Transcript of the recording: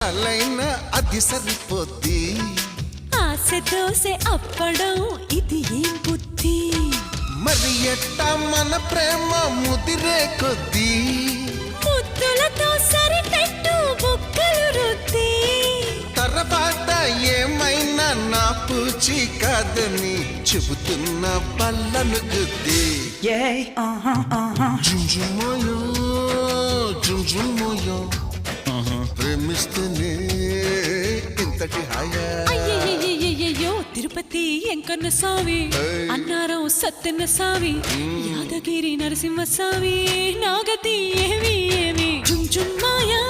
అలైనా అది సరిపోద్ది ఆశ దోసె అప్పడం ఇది ఏం బుద్ధి మరి ఎట్టా మన ప్రేమ ముదిరే కొద్దీ ముద్దులతో సరిపెట్టు బుక్కలు రుద్ది తర్వాత ఏమైనా నా పూచి కాదని చెబుతున్న పళ్ళను గుద్ది జుంజుమోయో జుంజుమోయో ప్రేమిస్తేనే ఇంతటి హాయా అయ్యయ్యో తిరుపతి ఎంకన్న స్వామి అన్నారం సత్యన్న స్వామి యాదగిరి నరసింహ స్వామి నాగతి ఏమి ఏమి జుంజుమ్మాయా